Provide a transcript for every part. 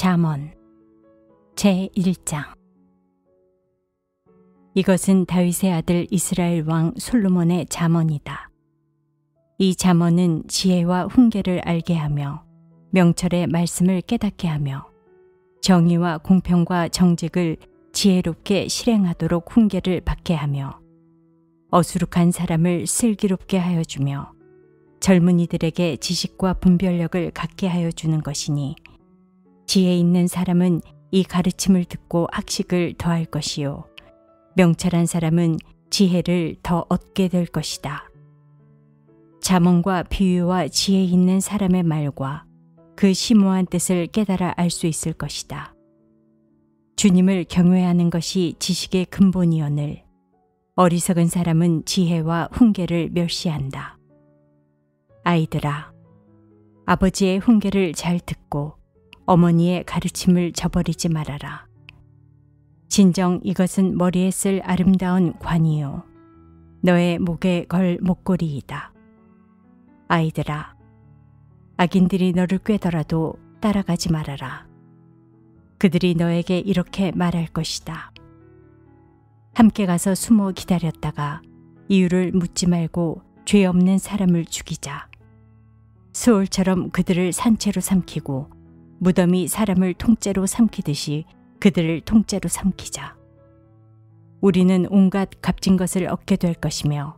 잠언 제1장. 이것은 다윗의 아들 이스라엘 왕 솔로몬의 잠언이다. 이 잠언은 지혜와 훈계를 알게 하며 명철의 말씀을 깨닫게 하며 정의와 공평과 정직을 지혜롭게 실행하도록 훈계를 받게 하며 어수룩한 사람을 슬기롭게 하여 주며 젊은이들에게 지식과 분별력을 갖게 하여 주는 것이니, 지혜 있는 사람은 이 가르침을 듣고 학식을 더할 것이요 명철한 사람은 지혜를 더 얻게 될 것이다. 잠언과 비유와 지혜 있는 사람의 말과 그 심오한 뜻을 깨달아 알 수 있을 것이다. 주님을 경외하는 것이 지식의 근본이오늘 어리석은 사람은 지혜와 훈계를 멸시한다. 아이들아, 아버지의 훈계를 잘 듣고 어머니의 가르침을 저버리지 말아라. 진정 이것은 머리에 쓸 아름다운 관이요 너의 목에 걸 목걸이이다. 아이들아, 악인들이 너를 꾀더라도 따라가지 말아라. 그들이 너에게 이렇게 말할 것이다. 함께 가서 숨어 기다렸다가 이유를 묻지 말고 죄 없는 사람을 죽이자. 수올처럼 그들을 산채로 삼키고 무덤이 사람을 통째로 삼키듯이 그들을 통째로 삼키자. 우리는 온갖 값진 것을 얻게 될 것이며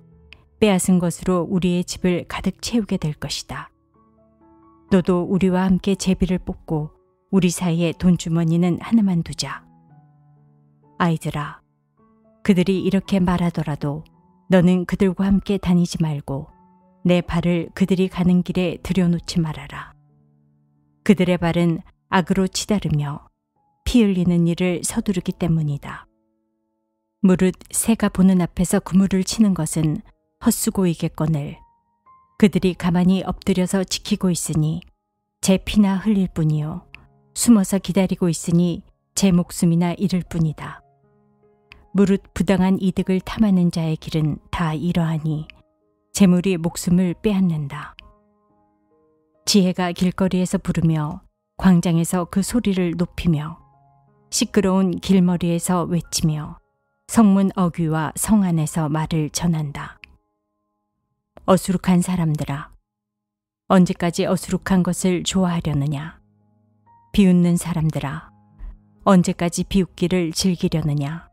빼앗은 것으로 우리의 집을 가득 채우게 될 것이다. 너도 우리와 함께 제비를 뽑고 우리 사이에 돈주머니는 하나만 두자. 아이들아, 그들이 이렇게 말하더라도 너는 그들과 함께 다니지 말고 내 발을 그들이 가는 길에 들여놓지 말아라. 그들의 발은 악으로 치다르며 피 흘리는 일을 서두르기 때문이다. 무릇 새가 보는 앞에서 그물을 치는 것은 헛수고이겠거늘 그들이 가만히 엎드려서 지키고 있으니 제 피나 흘릴 뿐이요 숨어서 기다리고 있으니 제 목숨이나 잃을 뿐이다. 무릇 부당한 이득을 탐하는 자의 길은 다 이러하니 재물이 목숨을 빼앗는다. 지혜가 길거리에서 부르며 광장에서 그 소리를 높이며 시끄러운 길머리에서 외치며 성문 어귀와 성 안에서 말을 전한다. 어수룩한 사람들아, 언제까지 어수룩한 것을 좋아하려느냐? 비웃는 사람들아, 언제까지 비웃기를 즐기려느냐?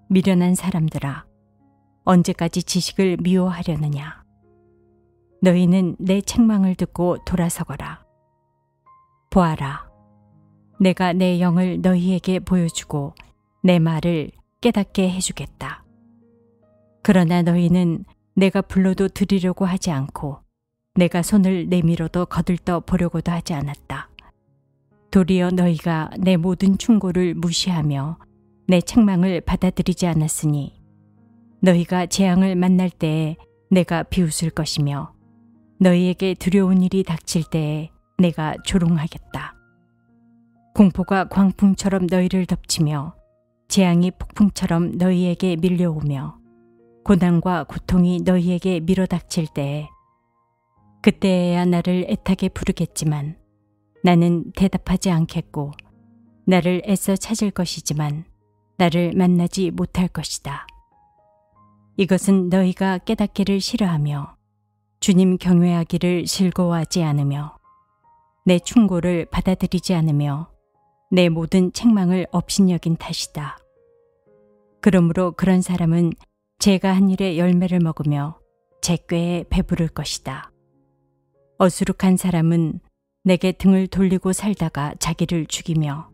미련한 사람들아, 언제까지 지식을 미워하려느냐? 너희는 내 책망을 듣고 돌아서거라. 보아라, 내가 내 영을 너희에게 보여주고 내 말을 깨닫게 해주겠다. 그러나 너희는 내가 불러도 들으려고 하지 않고 내가 손을 내밀어도 거들떠 보려고도 하지 않았다. 도리어 너희가 내 모든 충고를 무시하며 내 책망을 받아들이지 않았으니 너희가 재앙을 만날 때에 내가 비웃을 것이며 너희에게 두려운 일이 닥칠 때에 내가 조롱하겠다. 공포가 광풍처럼 너희를 덮치며 재앙이 폭풍처럼 너희에게 밀려오며 고난과 고통이 너희에게 밀어닥칠 때에 그때에야 나를 애타게 부르겠지만 나는 대답하지 않겠고 나를 애써 찾을 것이지만 나를 만나지 못할 것이다. 이것은 너희가 깨닫기를 싫어하며 주님 경외하기를 즐거워하지 않으며 내 충고를 받아들이지 않으며 내 모든 책망을 업신여긴 탓이다. 그러므로 그런 사람은 제가 한 일의 열매를 먹으며 제 꾀에 배부를 것이다. 어수룩한 사람은 내게 등을 돌리고 살다가 자기를 죽이며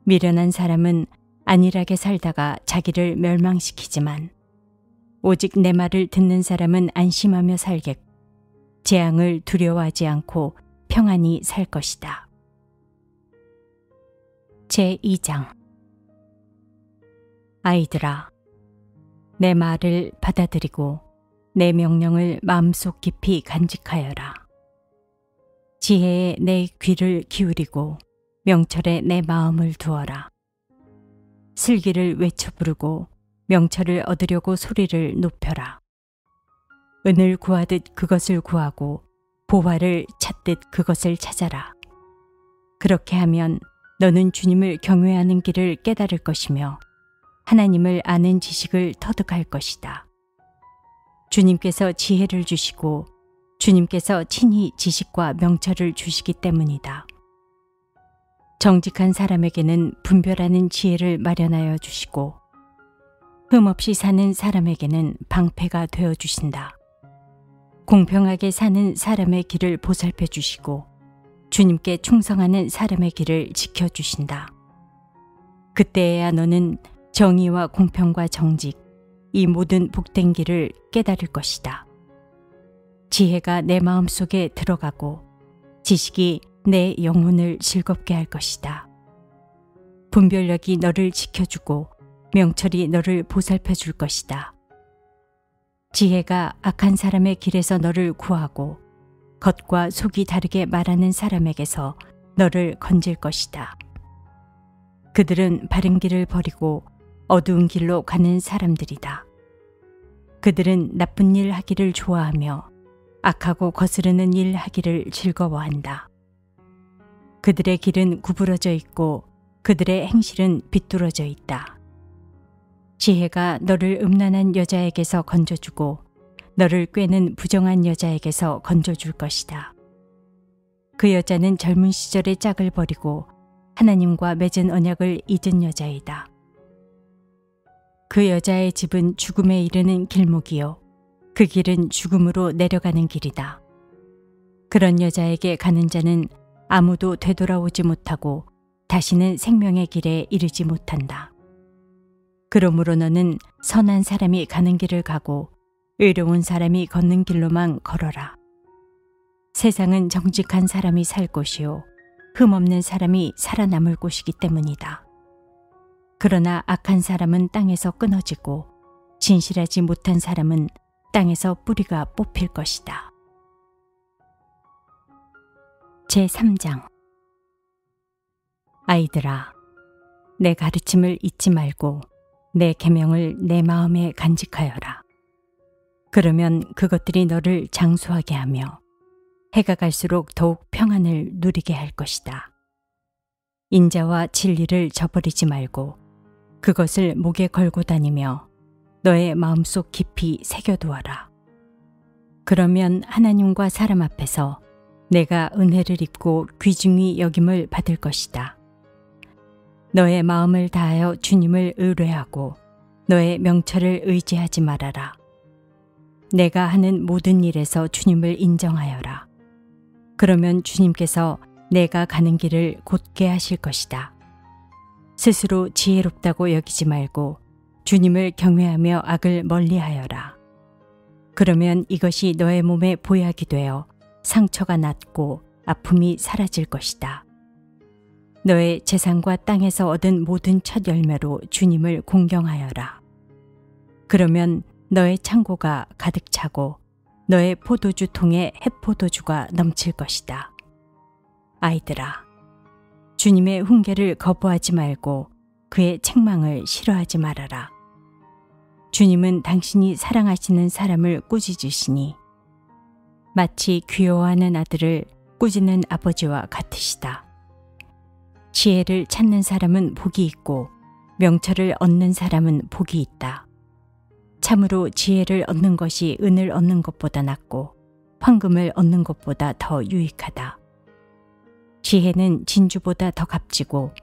미련한 사람은 안일하게 살다가 자기를 멸망시키지만 오직 내 말을 듣는 사람은 안심하며 살겠고 재앙을 두려워하지 않고 평안히 살 것이다. 제2장. 아이들아, 내 말을 받아들이고 내 명령을 마음속 깊이 간직하여라. 지혜에 내 귀를 기울이고 명철에 내 마음을 두어라. 슬기를 외쳐 부르고 명철을 얻으려고 소리를 높여라. 은을 구하듯 그것을 구하고 보화를 찾듯 그것을 찾아라. 그렇게 하면 너는 주님을 경외하는 길을 깨달을 것이며 하나님을 아는 지식을 터득할 것이다. 주님께서 지혜를 주시고 주님께서 친히 지식과 명철을 주시기 때문이다. 정직한 사람에게는 분별하는 지혜를 마련하여 주시고 흠없이 사는 사람에게는 방패가 되어 주신다. 공평하게 사는 사람의 길을 보살펴 주시고 주님께 충성하는 사람의 길을 지켜 주신다. 그때에야 너는 정의와 공평과 정직, 이 모든 복된 길을 깨달을 것이다. 지혜가 내 마음속에 들어가고 지식이 내 영혼을 즐겁게 할 것이다. 분별력이 너를 지켜주고 명철이 너를 보살펴 줄 것이다. 지혜가 악한 사람의 길에서 너를 구하고 겉과 속이 다르게 말하는 사람에게서 너를 건질 것이다. 그들은 바른 길을 버리고 어두운 길로 가는 사람들이다. 그들은 나쁜 일 하기를 좋아하며 악하고 거스르는 일 하기를 즐거워한다. 그들의 길은 구부러져 있고 그들의 행실은 비뚤어져 있다. 지혜가 너를 음란한 여자에게서 건져주고 너를 꾀는 부정한 여자에게서 건져줄 것이다. 그 여자는 젊은 시절의 짝을 버리고 하나님과 맺은 언약을 잊은 여자이다. 그 여자의 집은 죽음에 이르는 길목이요 그 길은 죽음으로 내려가는 길이다. 그런 여자에게 가는 자는 아무도 되돌아오지 못하고 다시는 생명의 길에 이르지 못한다. 그러므로 너는 선한 사람이 가는 길을 가고 의로운 사람이 걷는 길로만 걸어라. 세상은 정직한 사람이 살 곳이요 흠없는 사람이 살아남을 곳이기 때문이다. 그러나 악한 사람은 땅에서 끊어지고 진실하지 못한 사람은 땅에서 뿌리가 뽑힐 것이다. 제3장. 아이들아, 내 가르침을 잊지 말고 내 계명을 내 마음에 간직하여라. 그러면 그것들이 너를 장수하게 하며 해가 갈수록 더욱 평안을 누리게 할 것이다. 인자와 진리를 저버리지 말고 그것을 목에 걸고 다니며 너의 마음속 깊이 새겨두어라. 그러면 하나님과 사람 앞에서 내가 은혜를 입고 귀중히 여김을 받을 것이다. 너의 마음을 다하여 주님을 의뢰하고 너의 명철을 의지하지 말아라. 내가 하는 모든 일에서 주님을 인정하여라. 그러면 주님께서 내가 가는 길을 곧게 하실 것이다. 스스로 지혜롭다고 여기지 말고 주님을 경외하며 악을 멀리하여라. 그러면 이것이 너의 몸에 보약이 되어 상처가 낫고 아픔이 사라질 것이다. 너의 재산과 땅에서 얻은 모든 첫 열매로 주님을 공경하여라. 그러면 너의 창고가 가득 차고 너의 포도주 통에 햇포도주가 넘칠 것이다. 아이들아, 주님의 훈계를 거부하지 말고 그의 책망을 싫어하지 말아라. 주님은 당신이 사랑하시는 사람을 꾸짖으시니 마치 귀여워하는 아들을 꾸짖는 아버지와 같으시다. 지혜를 찾는 사람은 복이 있고 명철을 얻는 사람은 복이 있다. 참으로 지혜를 얻는 것이 은을 얻는 것보다 낫고 황금을 얻는 것보다 더 유익하다. 지혜는 진주보다 더 값지고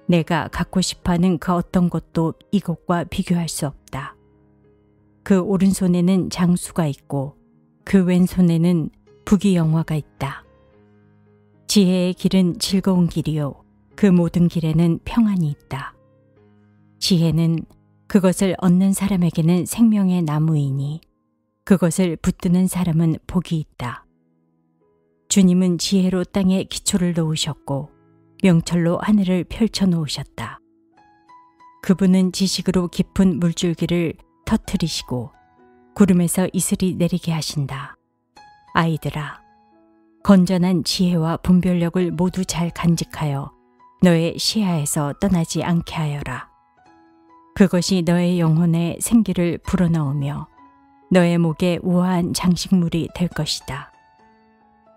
내가 갖고 싶어하는 그 어떤 것도 이것과 비교할 수 없다. 그 오른손에는 장수가 있고 그 왼손에는 부귀영화가 있다. 지혜의 길은 즐거운 길이요 그 모든 길에는 평안이 있다. 지혜는 그것을 얻는 사람에게는 생명의 나무이니 그것을 붙드는 사람은 복이 있다. 주님은 지혜로 땅에 기초를 놓으셨고 명철로 하늘을 펼쳐 놓으셨다. 그분은 지식으로 깊은 물줄기를 터뜨리시고 구름에서 이슬이 내리게 하신다. 아이들아, 건전한 지혜와 분별력을 모두 잘 간직하여 너의 시야에서 떠나지 않게 하여라. 그것이 너의 영혼에 생기를 불어넣으며 너의 목에 우아한 장식물이 될 것이다.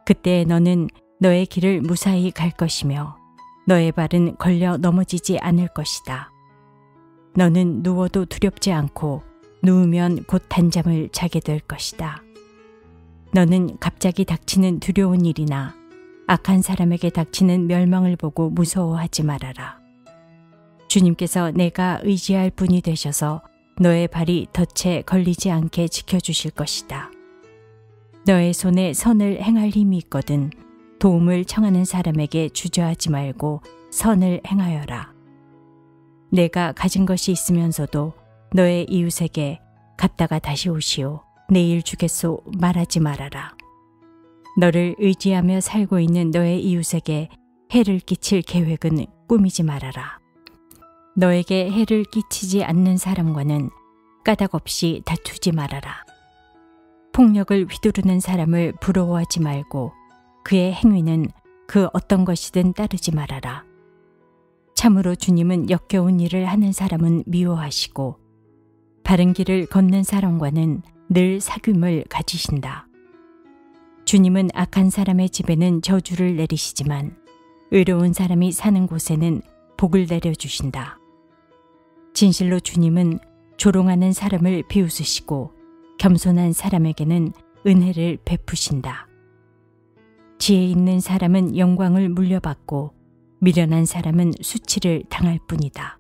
그때 너는 너의 길을 무사히 갈 것이며 너의 발은 걸려 넘어지지 않을 것이다. 너는 누워도 두렵지 않고 누우면 곧 단잠을 자게 될 것이다. 너는 갑자기 닥치는 두려운 일이나 악한 사람에게 닥치는 멸망을 보고 무서워하지 말아라. 주님께서 내가 의지할 분이 되셔서 너의 발이 덫에 걸리지 않게 지켜주실 것이다. 너의 손에 선을 행할 힘이 있거든 도움을 청하는 사람에게 주저하지 말고 선을 행하여라. 내가 가진 것이 있으면서도 너의 이웃에게 갔다가 다시 오시오. 내일 주겠소 말하지 말아라. 너를 의지하며 살고 있는 너의 이웃에게 해를 끼칠 계획은 꾸미지 말아라. 너에게 해를 끼치지 않는 사람과는 까닭없이 다투지 말아라. 폭력을 휘두르는 사람을 부러워하지 말고 그의 행위는 그 어떤 것이든 따르지 말아라. 참으로 주님은 역겨운 일을 하는 사람은 미워하시고 바른 길을 걷는 사람과는 늘 사귐을 가지신다. 주님은 악한 사람의 집에는 저주를 내리시지만 의로운 사람이 사는 곳에는 복을 내려주신다. 진실로 주님은 조롱하는 사람을 비웃으시고 겸손한 사람에게는 은혜를 베푸신다. 지혜 있는 사람은 영광을 물려받고 미련한 사람은 수치를 당할 뿐이다.